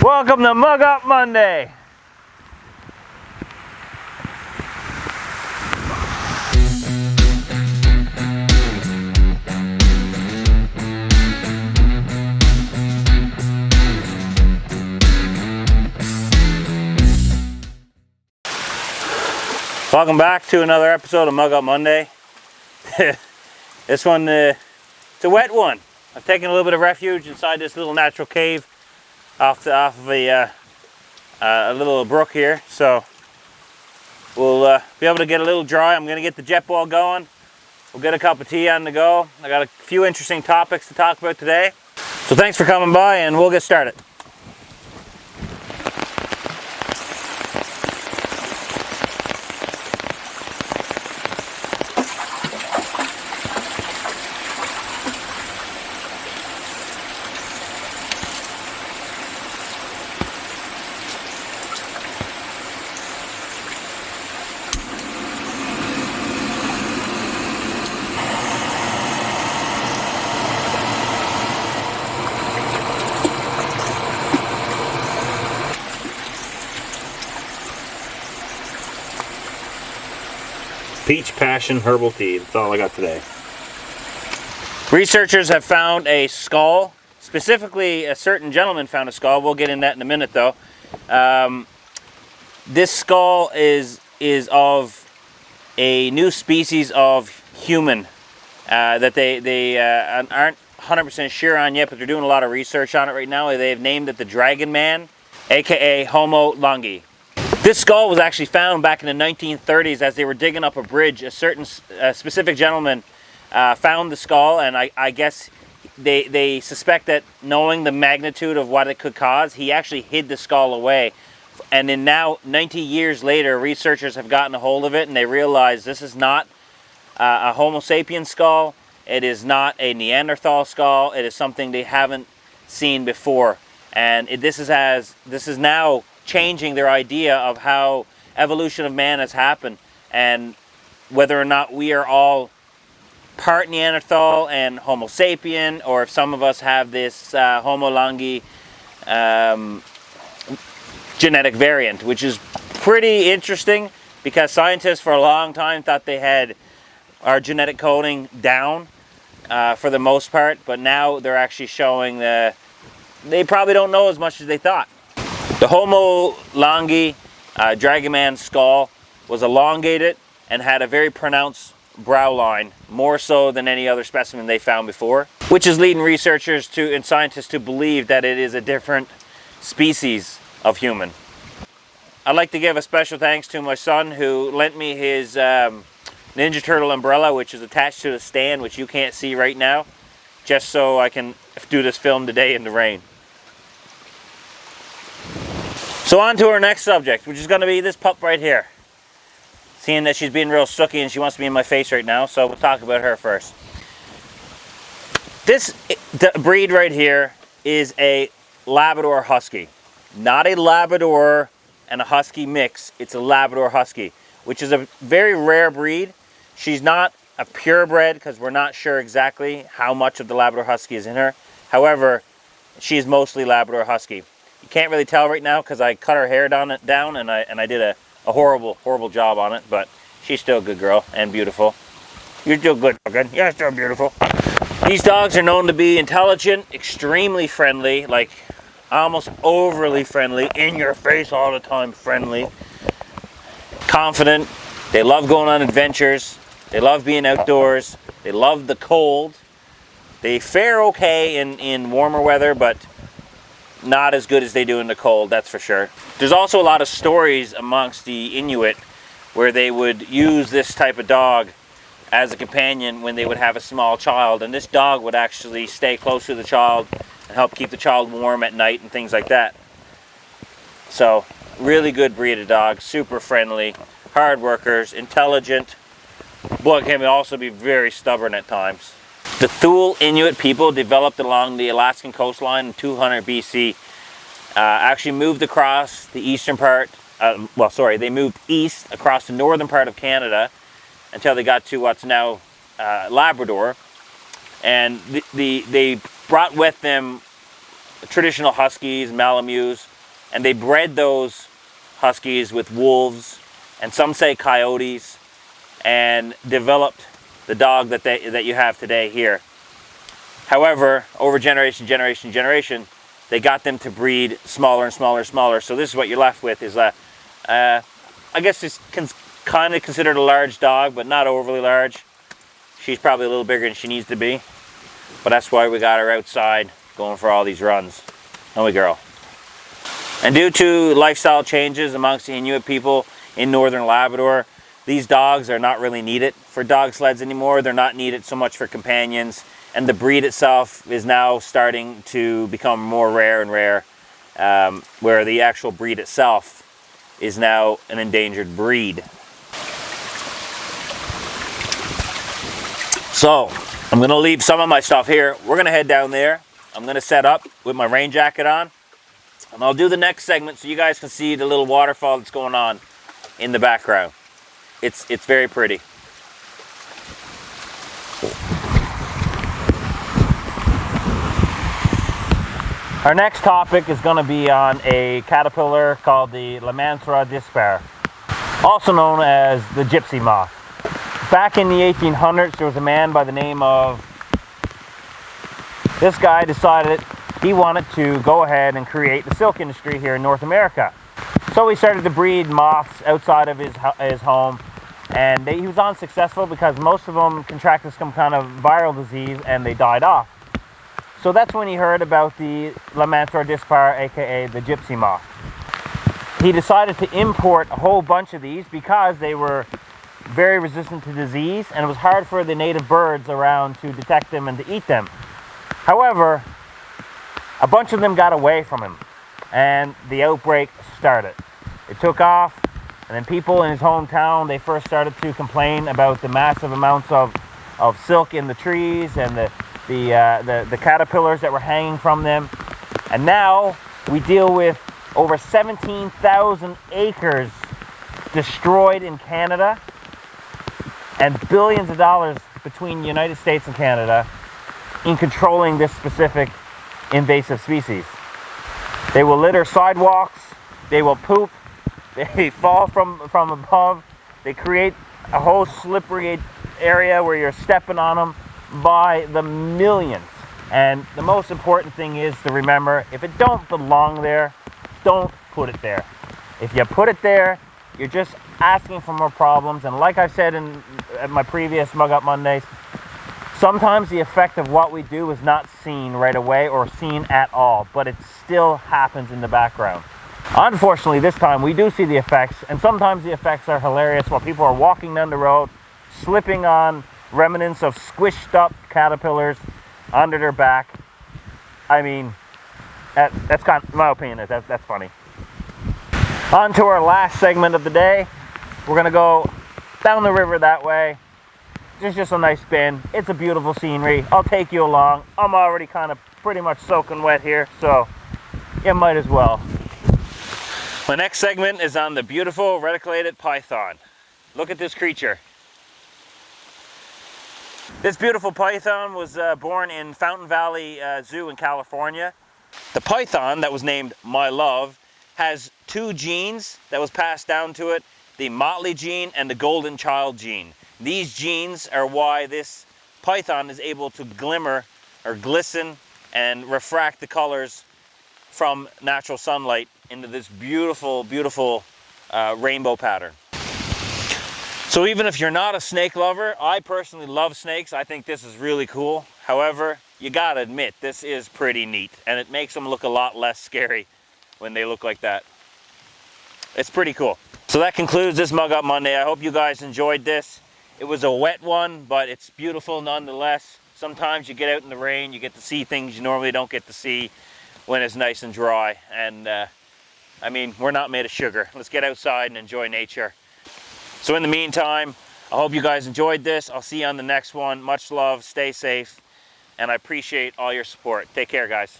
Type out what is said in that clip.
Welcome to Mug Up Monday. Welcome back to another episode of Mug Up Monday. This one, it's a wet one. I've taken a little bit of refuge inside this little natural cave off of a little brook here, so we'll be able to get a little dry. I'm going to get the jet ball going. We'll get a cup of tea on the go. I got a few interesting topics to talk about today. So thanks for coming by, and we'll get started. Peach Passion Herbal Tea. That's all I got today. Researchers have found a skull. Specifically, a certain gentleman found a skull. We'll get into that in a minute, though. This skull is of a new species of human that they aren't 100% sure on yet, but they're doing a lot of research on it right now. They've named it the Dragon Man, aka Homo longi. This skull was actually found back in the 1930s as they were digging up a bridge. A certain specific gentleman found the skull, and I guess they suspect that, knowing the magnitude of what it could cause, he actually hid the skull away. And then now, 90 years later, researchers have gotten a hold of it, and they realize this is not a Homo sapien skull. It is not a Neanderthal skull. It is something they haven't seen before, and this is now changing their idea of how evolution of man has happened, and whether or not we are all part Neanderthal and Homo sapien, or if some of us have this Homo longi genetic variant, which is pretty interesting because scientists for a long time thought they had our genetic coding down for the most part, but now they're actually showing that they probably don't know as much as they thought. The Homo longi Dragon Man skull was elongated and had a very pronounced brow line, more so than any other specimen they found before, which is leading researchers and scientists to believe that it is a different species of human. I'd like to give a special thanks to my son, who lent me his Ninja Turtle umbrella, which is attached to the stand, which you can't see right now, just so I can do this film today in the rain. So on to our next subject, which is going to be this pup right here. Seeing that she's being real sooky and she wants to be in my face right now, so we'll talk about her first. This breed right here is a Labrador Husky. Not a Labrador and a Husky mix, it's a Labrador Husky, which is a very rare breed. She's not a purebred because we're not sure exactly how much of the Labrador Husky is in her. However, she is mostly Labrador Husky. You can't really tell right now because I cut her hair down and I did a horrible job on it, but she's still a good girl and beautiful. You're still good looking. You're still beautiful. These dogs are known to be intelligent, extremely friendly, like almost overly friendly, in your face all the time friendly, confident. They love going on adventures. They love being outdoors. They love the cold. They fare okay in warmer weather, but not as good as they do in the cold, that's for sure. There's also a lot of stories amongst the Inuit where they would use this type of dog as a companion when they would have a small child, and this dog would actually stay close to the child and help keep the child warm at night and things like that. So, really good breed of dog, super friendly, hard workers, intelligent, but can also be very stubborn at times. The Thule Inuit people developed along the Alaskan coastline in 200 BC. Actually moved across the eastern part, they moved east across the northern part of Canada until they got to what's now Labrador. And they brought with them traditional Huskies, Malamutes, and they bred those Huskies with wolves, and some say coyotes, and developed the dog that you have today here. However, over generation, they got them to breed smaller and smaller and smaller. So this is what you're left with is I guess it's kind of considered a large dog, but not overly large. She's probably a little bigger than she needs to be, but that's why we got her outside going for all these runs. Don't we, girl? And due to lifestyle changes amongst the Inuit people in northern Labrador, these dogs are not really needed for dog sleds anymore. They're not needed so much for companions, and the breed itself is now starting to become more rare and rare, where the actual breed itself is now an endangered breed. So I'm going to leave some of my stuff here. We're going to head down there. I'm going to set up with my rain jacket on, and I'll do the next segment so you guys can see the little waterfall that's going on in the background. It's very pretty. Our next topic is going to be on a caterpillar called the Labrador Husky, also known as the gypsy moth. Back in the 1800s, there was a man by the name of, this guy decided he wanted to go ahead and create the silk industry here in North America. So he started to breed moths outside of his home, and he was unsuccessful because most of them contracted some kind of viral disease and they died off. So that's when he heard about the Labrador Husky, aka the gypsy moth. He decided to import a whole bunch of these because they were very resistant to disease, and it was hard for the native birds around to detect them and to eat them. However, a bunch of them got away from him, and the outbreak started. It took off, and then people in his hometown, they first started to complain about the massive amounts of silk in the trees and the caterpillars that were hanging from them. And now we deal with over 17,000 acres destroyed in Canada, and billions of dollars between the United States and Canada in controlling this specific invasive species. They will litter sidewalks, they will poop, they fall from above, they create a whole slippery area where you're stepping on them by the millions. And the most important thing is to remember, if it don't belong there, don't put it there. If you put it there, you're just asking for more problems. And like I said at my previous Mug Up Mondays, sometimes the effect of what we do is not seen right away or seen at all, but it still happens in the background. Unfortunately, this time we do see the effects, and sometimes the effects are hilarious while people are walking down the road, slipping on remnants of squished up caterpillars under their back. I mean, that's kind of, in my opinion, that's funny. On to our last segment of the day. We're gonna go down the river that way. It's just a nice spin. It's a beautiful scenery. I'll take you along. I'm already kind of pretty much soaking wet here, so you might as well. My next segment is on the beautiful reticulated python. Look at this creature. This beautiful python was born in Fountain Valley Zoo in California. The python that was named My Love has two genes that was passed down to it, the Motley gene and the Golden Child gene. These genes are why this python is able to glimmer or glisten and refract the colors from natural sunlight into this beautiful, beautiful rainbow pattern. So even if you're not a snake lover, I personally love snakes. I think this is really cool. However, you gotta admit, this is pretty neat, and it makes them look a lot less scary when they look like that. It's pretty cool. So that concludes this Mug Up Monday. I hope you guys enjoyed this. It was a wet one, but it's beautiful nonetheless. Sometimes you get out in the rain, you get to see things you normally don't get to see when it's nice and dry. And I mean, we're not made of sugar. Let's get outside and enjoy nature. So in the meantime, I hope you guys enjoyed this. I'll see you on the next one. Much love, stay safe, and I appreciate all your support. Take care, guys.